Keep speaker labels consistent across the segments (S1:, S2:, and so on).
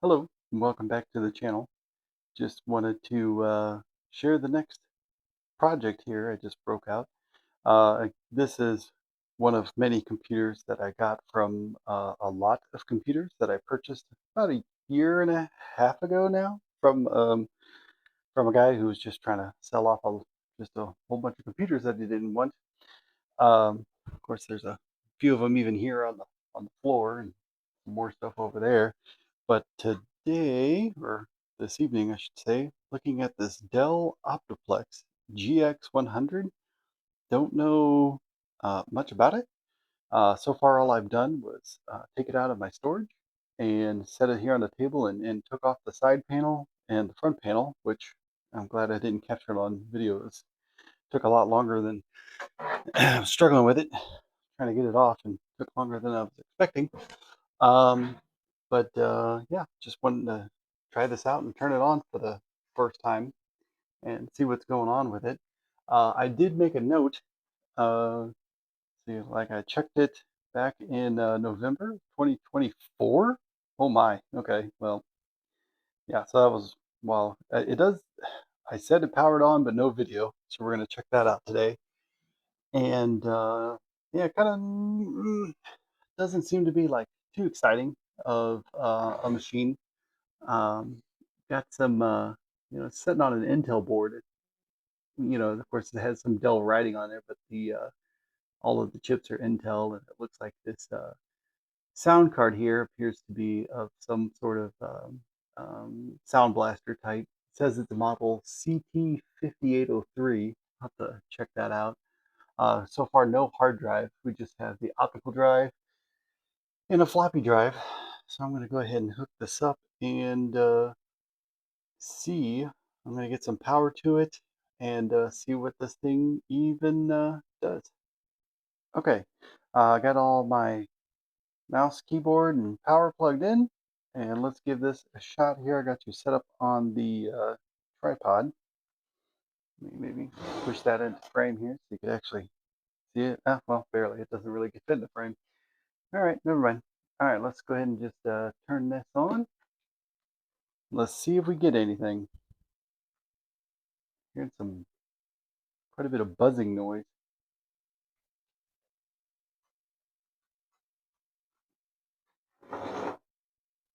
S1: Hello, and welcome back to the channel. Just wanted to share the next project here I just broke out. This is one of many computers that I got from a lot of computers that I purchased about a year and a half ago now from a guy who was just trying to sell off just a whole bunch of computers that he didn't want. Of course, there's a few of them even here on the floor and more stuff over there. But today, or this evening, I should say, looking at this Dell Optiplex GX100. Don't know much about it. So far, all I've done was take it out of my storage and set it here on the table and took off the side panel and the front panel, which I'm glad I didn't capture it on video. It took a lot longer than I was struggling with it, trying to get it off, and took longer than I was expecting. Um, but yeah, just wanted to try this out and turn it on for the first time and see what's going on with it. I did make a note. Uh, see, like I checked it back in November 2024. Oh my. Okay. Well, yeah. So that was well. It does. I said it powered on, but no video. So we're gonna check that out today. And yeah, kind of doesn't seem to be like too exciting of a machine. Um, got some, it's sitting on an Intel board. Of course, it has some Dell writing on there, but the all of the chips are Intel, and it looks like this sound card here appears to be of some sort of sound blaster type. It says it's a model CT5803. I'll have to check that out. So far, no hard drive. We just have the optical drive and a floppy drive. So I'm going to go ahead and hook this up and see. I'm going to get some power to it and see what this thing even does. Okay, I got all my mouse, keyboard, and power plugged in. And let's give this a shot here. I got you set up on the tripod. Maybe push that into frame here so you could actually see it. Well, barely. It doesn't really fit in the frame. All right, never mind. All right, let's go ahead and just turn this on. Let's see if we get anything. Hearing quite a bit of buzzing noise.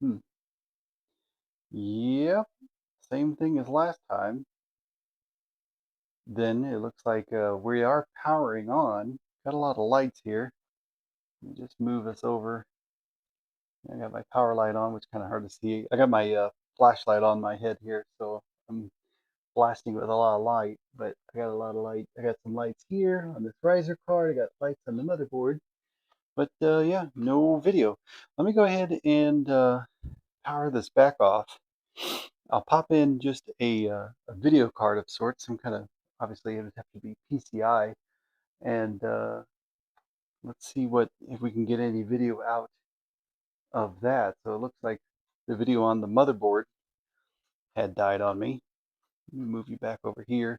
S1: Hmm. Yep, same thing as last time. Then it looks like we are powering on. Got a lot of lights here. Let me just move us over. I got my power light on, which is kind of hard to see. I got my flashlight on my head here, so I'm blasting with a lot of light, but I got a lot of light. I got some lights here on this riser card. I got lights on the motherboard, but yeah, no video. Let me go ahead and power this back off. I'll pop in just a video card of sorts, some kind of, obviously it would have to be PCI, and let's see if we can get any video out of that. So it looks like the video on the motherboard had died on me. Let me move you back over here.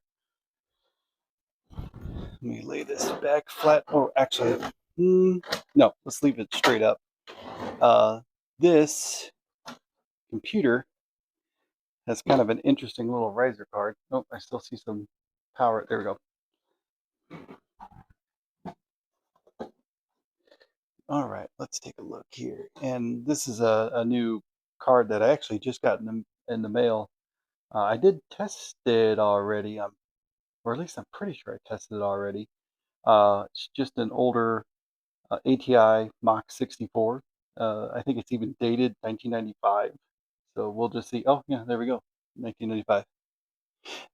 S1: Let me lay this back flat. Oh, actually, no, let's leave it straight up. This computer has kind of an interesting little riser card. Oh, I still see some power. There we go. All right, let's take a look here. And this is a new card that I actually just got in the mail. I did test it already, or at least I'm pretty sure I tested it already. It's just an older ATI Mach 64. I think it's even dated 1995. So we'll just see. Oh, yeah, there we go, 1995.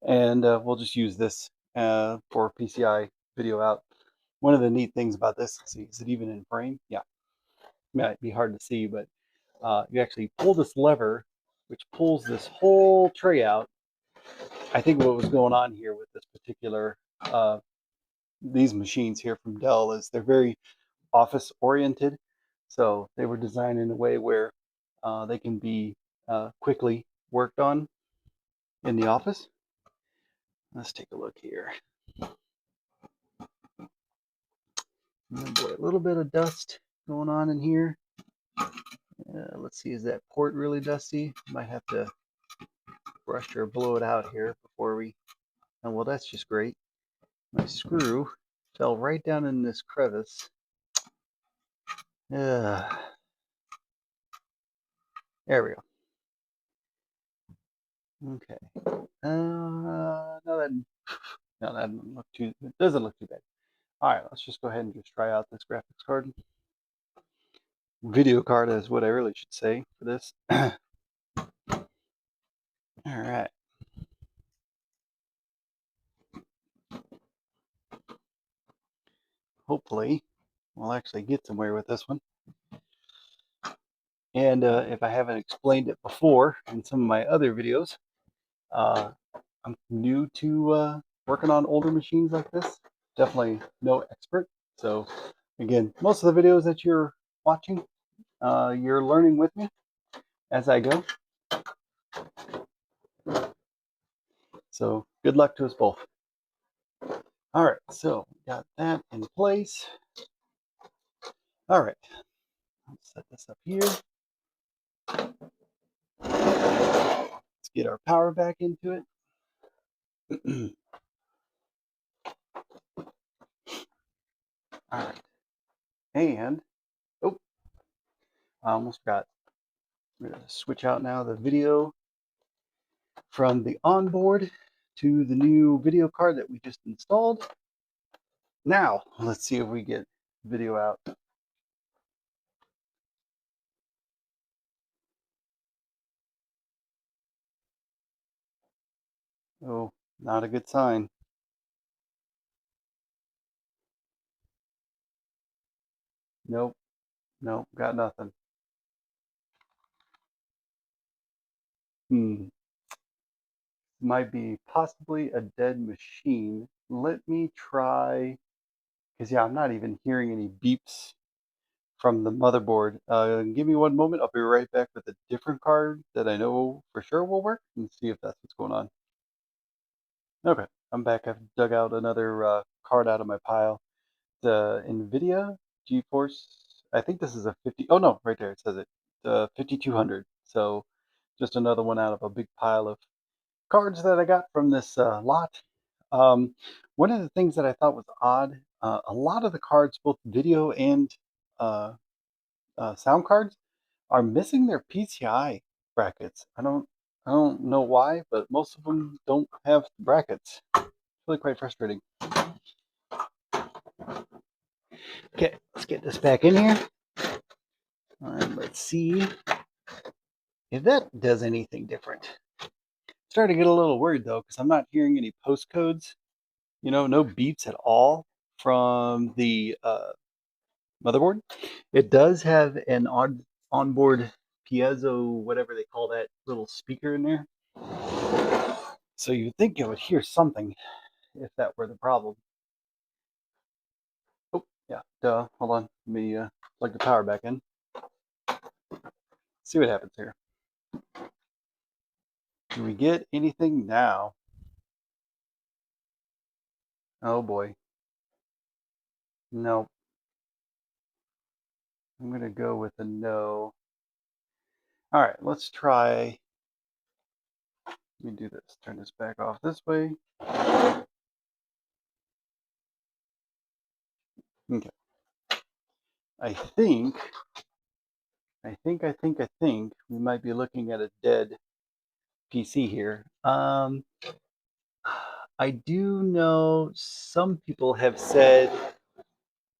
S1: And we'll just use this for PCI video out. One of the neat things about this, let's see, is it even in frame? Yeah, might be hard to see, but you actually pull this lever, which pulls this whole tray out. I think what was going on here with this particular these machines here from Dell is they're very office oriented. So they were designed in a way where they can be quickly worked on in the office. Let's take a look here. Oh boy, a little bit of dust going on in here. A Let's see, is that port really dusty? Might have to brush or blow it out here before we. Oh, well, that's just great. My screw fell right down in this crevice. There we go. Okay. No, that doesn't look too. It doesn't look too bad. All right, let's just go ahead and just try out this graphics card. Video card is what I really should say for this. All right. Hopefully, we'll actually get somewhere with this one. And if I haven't explained it before in some of my other videos, I'm new to working on older machines like this. Definitely no expert. So again, most of the videos that you're watching, you're learning with me as I go. So good luck to us both. All right, so got that in place. All right, let's set this up here. Let's get our power back into it. All right, and oh, I almost forgot. We're gonna switch out now the video from the onboard to the new video card that we just installed. Now, let's see if we get video out. Oh, not a good sign. Nope, nope, got nothing. Might be possibly a dead machine. Let me try, because yeah, I'm not even hearing any beeps from the motherboard. Give me one moment. I'll be right back with a different card that I know for sure will work and see if that's what's going on. Okay, I'm back. I've dug out another card out of my pile. The NVIDIA GeForce. I think this is a 50. Oh no, right there it says it. 5200. So just another one out of a big pile of cards that I got from this lot. Um, One of the things that I thought was odd, a lot of the cards, both video and uh, sound cards, are missing their PCI brackets. I don't know why, but most of them don't have brackets. It's really quite frustrating. Okay, let's get this back in here. And let's see if that does anything different. Starting to get a little worried though, because I'm not hearing any postcodes. No beeps at all from the motherboard. It does have an onboard piezo, whatever they call that little speaker in there. So you'd think it would hear something if that were the problem. Oh, yeah, duh. Hold on. Let me plug the power back in. See what happens here. Do we get anything now? Oh boy. Nope. I'm going to go with a no. All right, let's try. Let me do this. Turn this back off this way. Okay. I think we might be looking at a dead PC here. I do know some people have said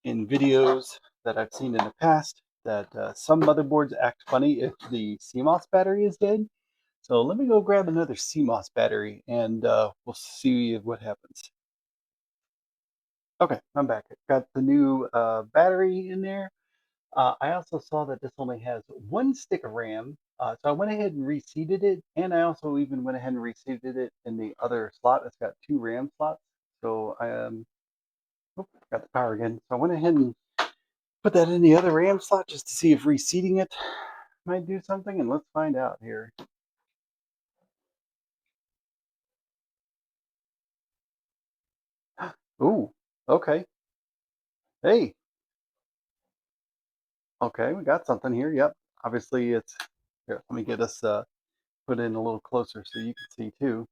S1: in videos that I've seen in the past that some motherboards act funny if the CMOS battery is dead. So let me go grab another CMOS battery and we'll see what happens. Okay, I'm back. Got the new battery in there. I also saw that this only has one stick of RAM. So I went ahead and reseated it, and I also even went ahead and reseated it in the other slot. It's got two RAM slots. So I got the power again. So I went ahead and put that in the other RAM slot just to see if reseating it might do something, and let's find out here. Ooh, okay. Hey, okay, we got something here. Yep. obviously it's here. Let me get us put in a little closer so you can see too.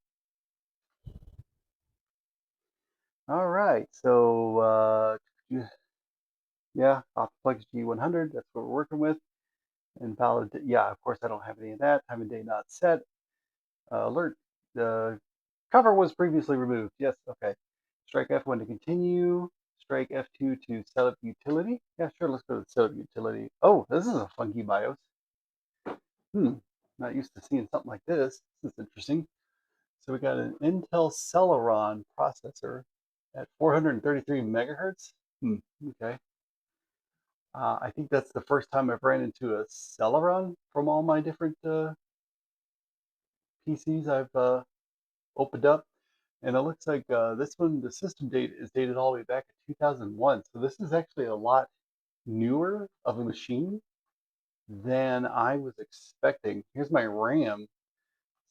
S1: All right, so yeah, Optiplex G100. That's what we're working with. And valid. Yeah, of course I don't have any of that. Time of day not set. Alert. The cover was previously removed. Yes. Okay. Strike F1 to continue. Strike F2 to set up utility. Yeah, sure. Let's go to setup utility. Oh, this is a funky BIOS. Not used to seeing something like this. This is interesting. So we got an Intel Celeron processor at 433 megahertz. Okay. I think that's the first time I've ran into a Celeron from all my different PCs I've opened up. And it looks like this one, the system date is dated all the way back to 2001. So this is actually a lot newer of a machine than I was expecting. Here's my RAM,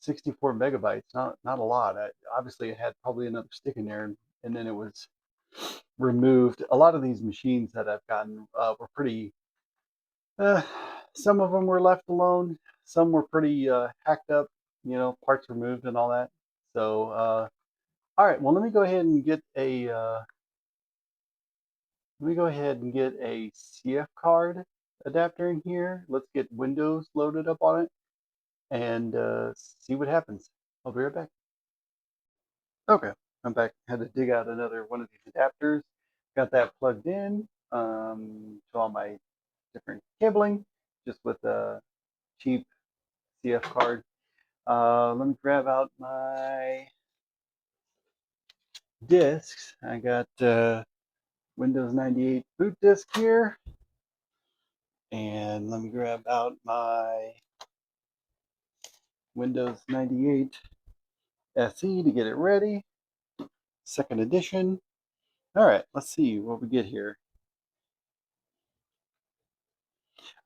S1: 64 megabytes, not a lot. Obviously, it had probably another stick in there, and then it was removed. A lot of these machines that I've gotten were pretty. Uh, some of them were left alone. Some were pretty hacked up. Parts removed and all that. So, all right. Well, let me go ahead and get a. Let me go ahead and get a CF card adapter in here. Let's get Windows loaded up on it and see what happens. I'll be right back. Okay, I'm back. Had to dig out another one of these adapters. Got that plugged in to all my different cabling, just with a cheap CF card. Let me grab out my discs. I got Windows 98 boot disk here. And let me grab out my Windows 98 SE to get it ready. Second edition. All right, let's see what we get here.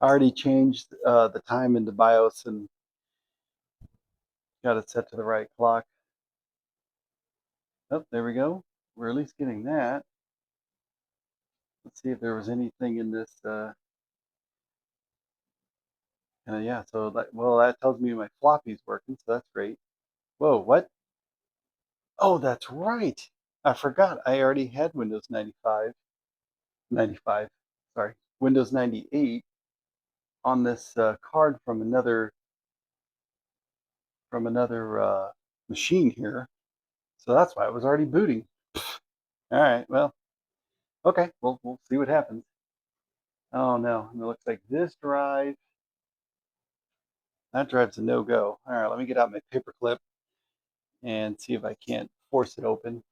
S1: I already changed the time in the BIOS and got it set to the right clock. Oh, there we go. We're at least getting that. Let's see if there was anything in this. Yeah, so that tells me my floppy's working, so that's great. Whoa, what? Oh, that's right. I forgot. I already had Windows 95, sorry, Windows 98 on this card from another machine here. So that's why it was already booting. All right, well, okay, we'll see what happens. Oh no, and it looks like that drive's a no-go. All right, let me get out my paper clip and see if I can't force it open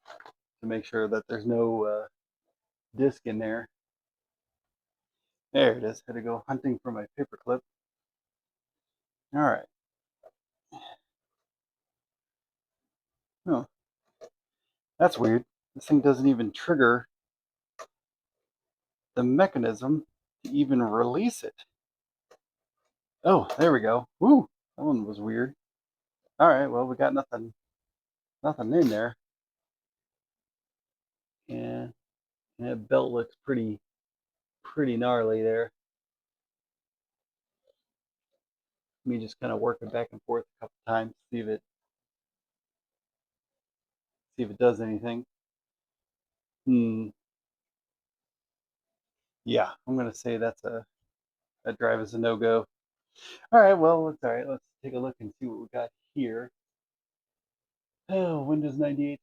S1: to make sure that there's no disk in there. There it is. Had to go hunting for my paper clip. All right. Oh, that's weird. This thing doesn't even trigger the mechanism to even release it. Oh, there we go. Woo, that one was weird. All right, well, we got nothing in there. And that belt looks pretty gnarly there. Let me just kind of work it back and forth a couple times, see if it does anything. Yeah, I'm gonna say that drive is a no-go. All right, well, it's all right. Let's take a look and see what we got here. Oh, Windows 98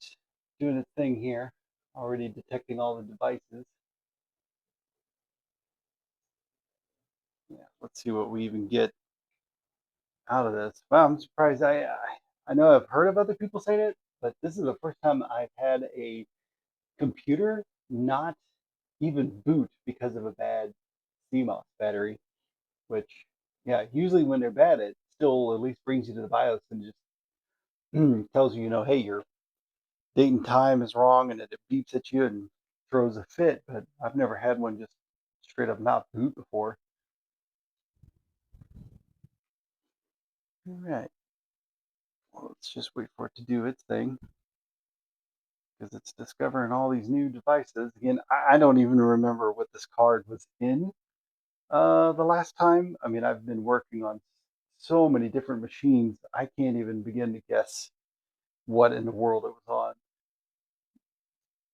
S1: doing its thing here, already detecting all the devices. Yeah, let's see what we even get out of this. Wow, I'm surprised. I know I've heard of other people say that, but this is the first time I've had a computer not even boot because of a bad CMOS battery. Which, yeah, usually when they're bad, it still at least brings you to the BIOS and just tells you, hey, your date and time is wrong, and it beeps at you and throws a fit. But I've never had one just straight up not boot before. All right. Well, let's just wait for it to do its thing because it's discovering all these new devices. Again, I don't even remember what this card was in. The last time, I mean, I've been working on so many different machines, I can't even begin to guess what in the world it was on.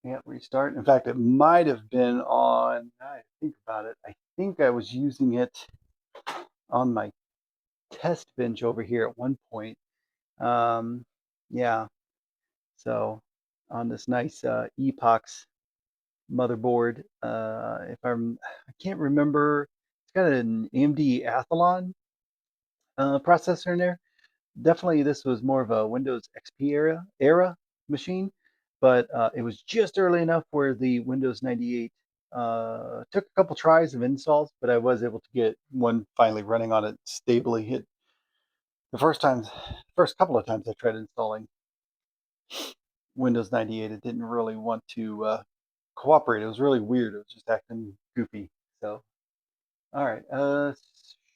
S1: Can't restart. In fact, it might have been on, I think about it, I think I was using it on my test bench over here at one point. Um, yeah, so on this nice Epox motherboard. If I can't remember, it's got an AMD Athlon processor in there. Definitely, this was more of a Windows XP era machine, but it was just early enough where the Windows 98 took a couple tries of installs, but I was able to get one finally running on it stably. Hit the first couple of times I tried installing Windows 98, it didn't really want to cooperate. It was really weird. It was just acting goofy. So, all right,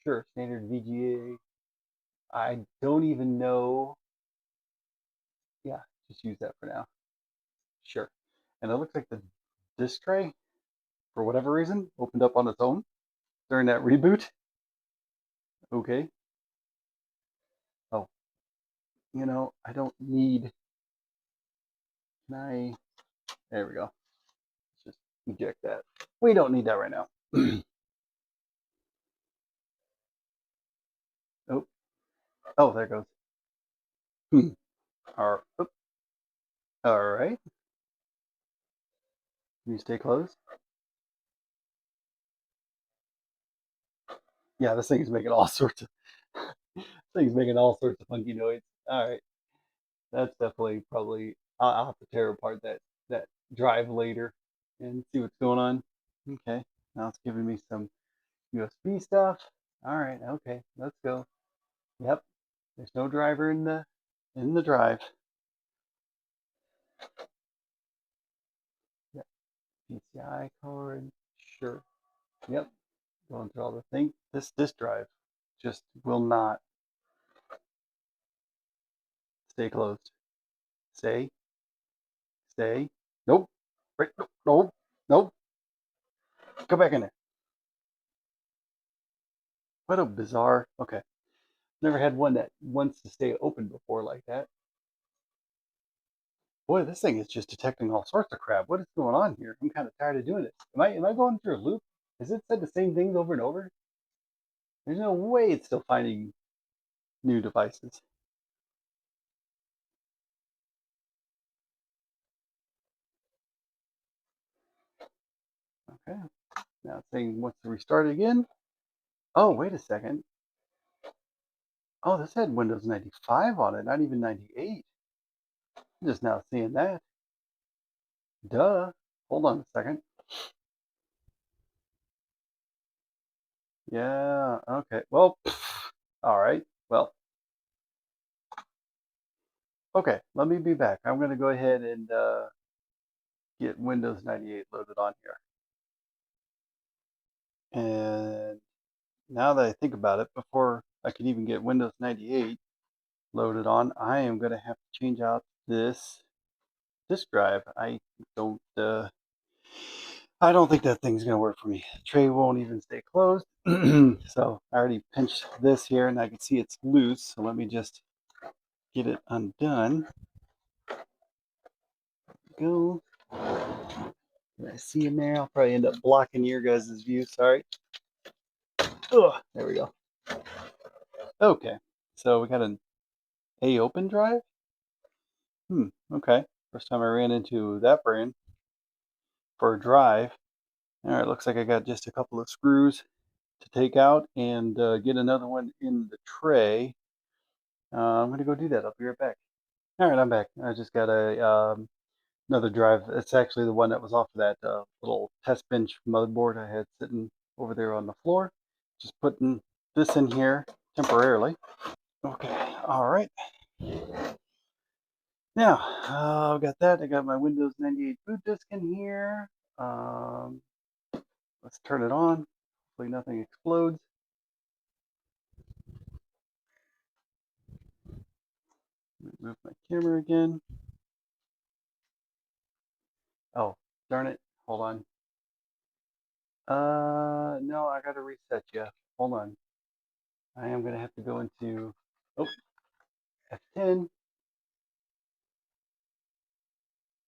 S1: sure, standard VGA. I don't even know. Yeah, just use that for now. Sure. And it looks like the disk tray, for whatever reason, opened up on its own during that reboot. Okay. Oh, I don't need. Can I? There we go. Let's just eject that. We don't need that right now. Oh, oh, there it goes. Hmm. All right. Can you stay closed? Yeah, this thing is making all sorts of things making all sorts of funky noise. All right, that's definitely probably I'll have to tear apart that drive later and see what's going on. Okay, now it's giving me some USB stuff. All right, okay, let's go. Yep, there's no driver in the drive. Yep, PCI card. Sure. Yep, going through all the things. This drive just will not stay closed. Stay, stay. Nope. Right. Nope. Nope. Nope. Go back in there. What a bizarre. Okay. Never had one that wants to stay open before like that. Boy, this thing is just detecting all sorts of crap. What is going on here? I'm kind of tired of doing it. Am I going through a loop? Has it said the same things over and over? There's no way it's still finding new devices. Okay. Now it's saying wants to restart it again. Oh, wait a second. Oh, this had Windows 95 on it, not even 98. I'm just now seeing that. Duh. Hold on a second. Yeah, okay. Well, all right. Well, okay. Let me be back. I'm going to go ahead and get Windows 98 loaded on here. And now that I think about it, before I can even get Windows 98 loaded on, I am going to have to change out this disk drive. Don't uh, I don't think that thing's going to work for me. The tray won't even stay closed. So I already pinched this here and I can see it's loose. So let me just get it undone. Go. Can I see in there? I'll probably end up blocking your guys' view. Sorry. Ugh, there we go. Okay. So we got an A open drive. Okay. First time I ran into that brand for a drive. All right. Looks like I got just a couple of screws to take out and get another one in the tray. I'm going to go do that. I'll be right back. All right. I'm back. I just got another drive. It's actually the one that was off of that little test bench motherboard I had sitting over there on the floor. Just putting this in here temporarily. Okay, all right. Now, I've got that. I got my Windows 98 boot disk in here. Um, let's turn it on. Hopefully nothing explodes. Move my camera again. Oh, darn it. Hold on. No, I gotta reset you. Hold on. I am gonna have to go into, oh, F10.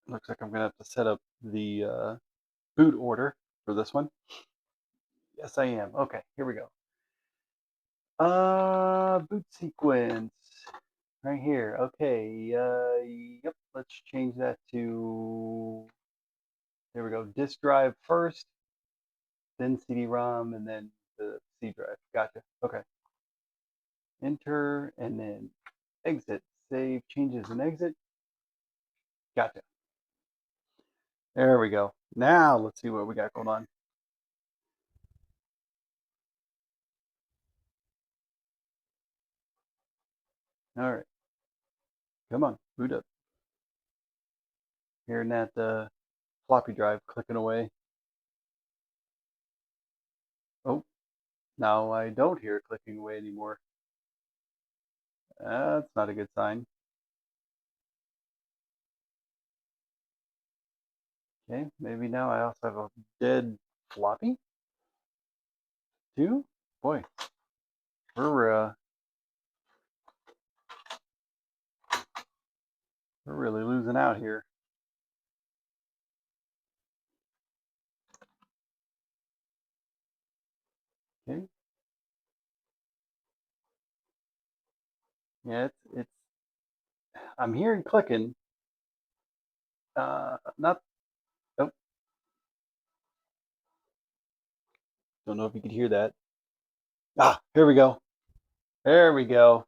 S1: Looks like I'm gonna have to set up the boot order for this one. Yes, I am. Okay, here we go. Boot sequence right here. Okay. Yep. Let's change that to. There we go. Disk drive first, then CD-ROM, and then the C drive. Gotcha. Okay. Enter and then exit. Save changes and exit. Gotcha. There we go. Now let's see what we got going on. All right. Come on. Boot up. Hearing that floppy drive clicking away. Oh, now I don't hear it clicking away anymore. That's not a good sign. Okay, maybe now I also have a dead floppy too. Boy, we're we're really losing out here. Okay, yeah, it's I'm hearing clicking. Not. Oh, don't know if you could hear that. Ah, here we go. There we go.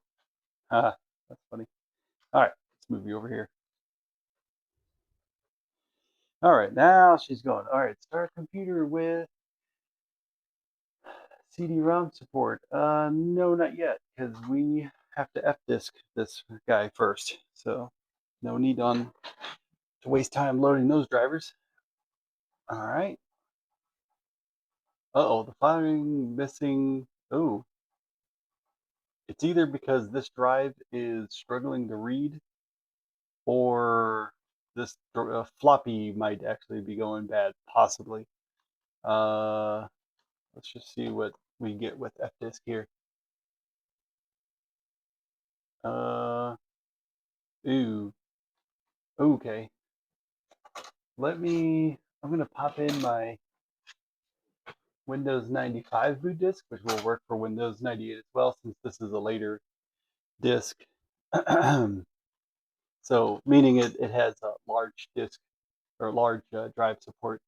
S1: Ah, that's funny. All right, let's move you over here. All right, now she's going. All right, start computer with CD-ROM support. No, not yet, because we have to F-disk this guy first. So no need to waste time loading those drivers. All right. Uh-oh, the firing missing. Oh, it's either because this drive is struggling to read, or this floppy might actually be going bad, possibly. Uh, let's just see what we get with F-disk here. Uh, ooh, okay. I'm gonna pop in my Windows 95 boot disk, which will work for Windows 98 as well, since this is a later disk. So, meaning it has a large disk or large drive support.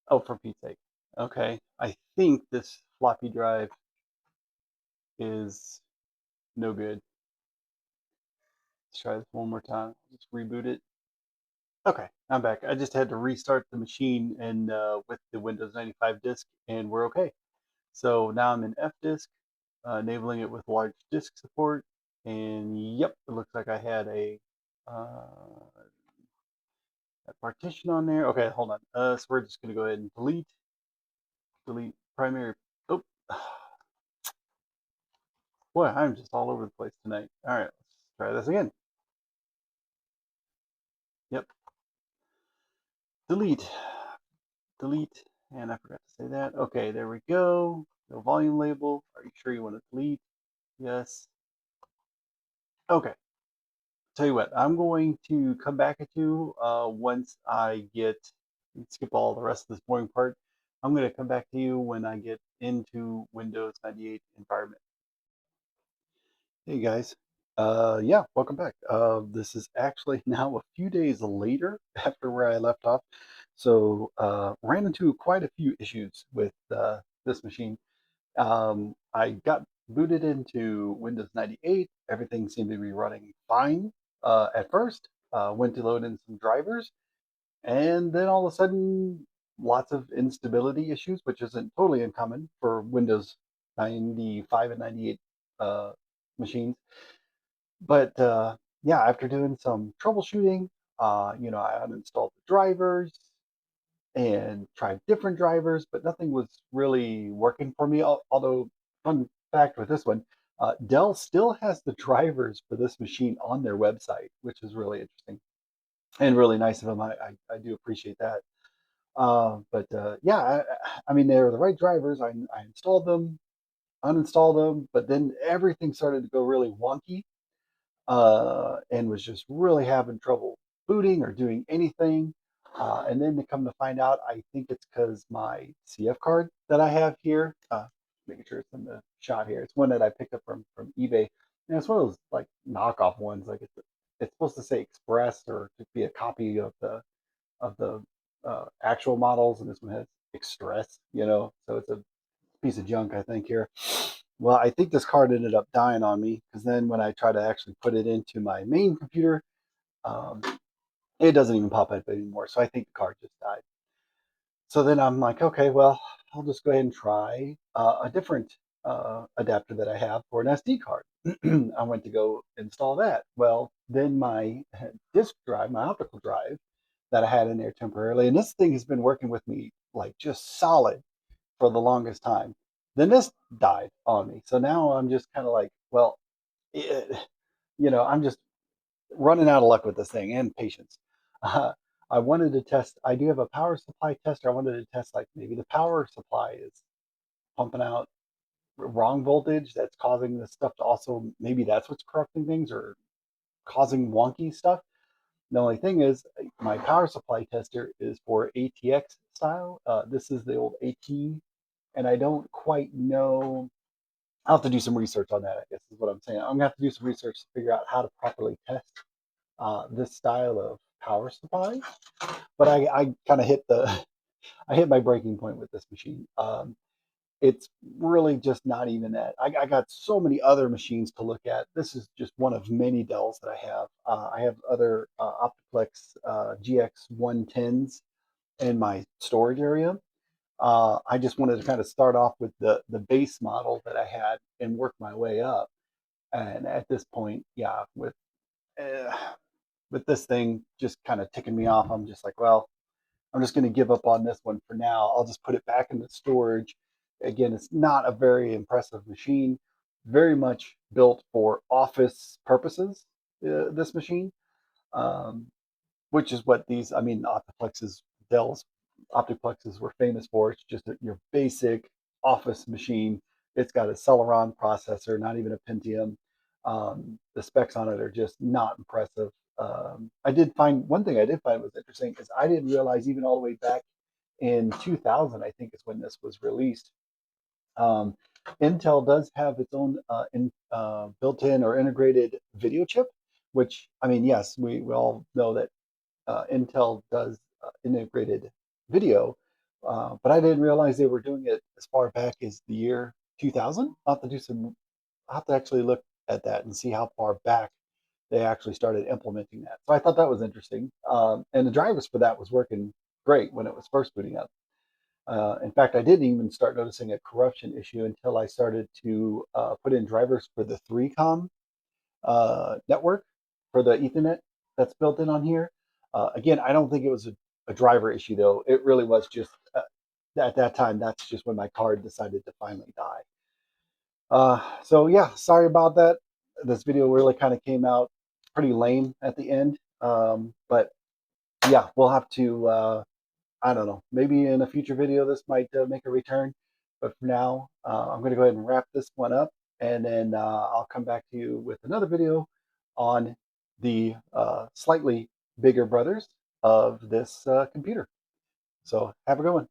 S1: Oh, for Pete's sake. Okay. I think this floppy drive is no good. Let's try this one more time. Just reboot it. Okay, I'm back. I just had to restart the machine and with the Windows 95 disk, and we're okay. So now I'm in F disk, enabling it with large disk support. And yep, it looks like I had uh, a partition on there. Okay, hold on. So we're just going to go ahead and delete primary. Oh, boy, I'm just all over the place tonight. All right, let's try this again. Yep, delete, delete. And I forgot to say that. Okay, there we go. No volume label. Are you sure you want to delete? Yes. Okay. Tell you what, I'm going to come back at you once I skip all the rest of this boring part. I'm going to come back to you when I get into Windows 98 environment. Hey guys. Yeah, welcome back. This is actually now a few days later after where I left off. So, ran into quite a few issues with this machine. I got booted into Windows 98. Everything seemed to be running fine at first. Went to load in some drivers, and then all of a sudden, lots of instability issues, which isn't totally uncommon for Windows 95 and 98 machines. But yeah, after doing some troubleshooting, I uninstalled the drivers and tried different drivers, but nothing was really working for me. Although, fun fact with this one, Dell still has the drivers for this machine on their website, which is really interesting and really nice of them. I do appreciate that. But yeah, I mean, they're the right drivers. I installed them, uninstalled them, but then everything started to go really wonky, and was just really having trouble booting or doing anything. And then to come to find out, I think it's because my CF card that I have here, making sure it's in the shot here. It's one that I picked up from eBay, and it's one of those like knockoff ones. Like it's supposed to say Express or to be a copy of the actual models, and this one has Express. So it's a piece of junk, I think here. Well, I think this card ended up dying on me because then when I try to actually put it into my main computer, um, it doesn't even pop up anymore. So I think the card just died. So then I'm like, okay, well, I'll just go ahead and try a different adapter that I have for an SD card. I went to go install that. Well, then my disk drive, my optical drive that I had in there temporarily, and this thing has been working with me like just solid for the longest time. Then this died on me. So now I'm just kind of like, well, it, I'm just running out of luck with this thing and patience. Uh, I wanted to test, I do have a power supply tester. I wanted to test like maybe the power supply is pumping out wrong voltage that's causing this stuff to also, maybe that's what's corrupting things or causing wonky stuff. The only thing is, my power supply tester is for ATX style. This is the old AT, and I don't quite know. I'll have to do some research on that, I guess is what I'm saying. I'm gonna have to do some research to figure out how to properly test this style of power supply. But I kind of hit I hit my breaking point with this machine. It's really just not even that. I got so many other machines to look at. This is just one of many Dells that I have. I have other Optiplex GX110s in my storage area. I just wanted to kind of start off with the base model that I had and work my way up. And at this point, yeah, uh, with this thing just kind of ticking me off, I'm just like, well, I'm just going to give up on this one for now. I'll just put it back in the storage. Again, it's not a very impressive machine, very much built for office purposes. This machine, um, which is what these, I mean, Optiplexes, Dell's Optiplexes were famous for. It's just your basic office machine. It's got a Celeron processor, not even a Pentium. The specs on it are just not impressive. I did find one thing I did find was interesting is I didn't realize even all the way back in 2000, I think is when this was released. Um, Intel does have its own built-in or integrated video chip, which I mean, yes, we all know that Intel does integrated video, but I didn't realize they were doing it as far back as the year 2000. I'll have to actually look at that and see how far back they actually started implementing that. So I thought that was interesting. And the drivers for that was working great when it was first booting up. In fact, I didn't even start noticing a corruption issue until I started to put in drivers for the 3Com network for the Ethernet that's built in on here. Again, I don't think it was a driver issue though. It really was just at that time. That's just when my card decided to finally die. So yeah, sorry about that. This video really kind of came out pretty lame at the end. But yeah, we'll have to. I don't know. Maybe in a future video this might make a return. But for now, I'm going to go ahead and wrap this one up, and then I'll come back to you with another video on the slightly bigger brothers of this computer. So have a good one.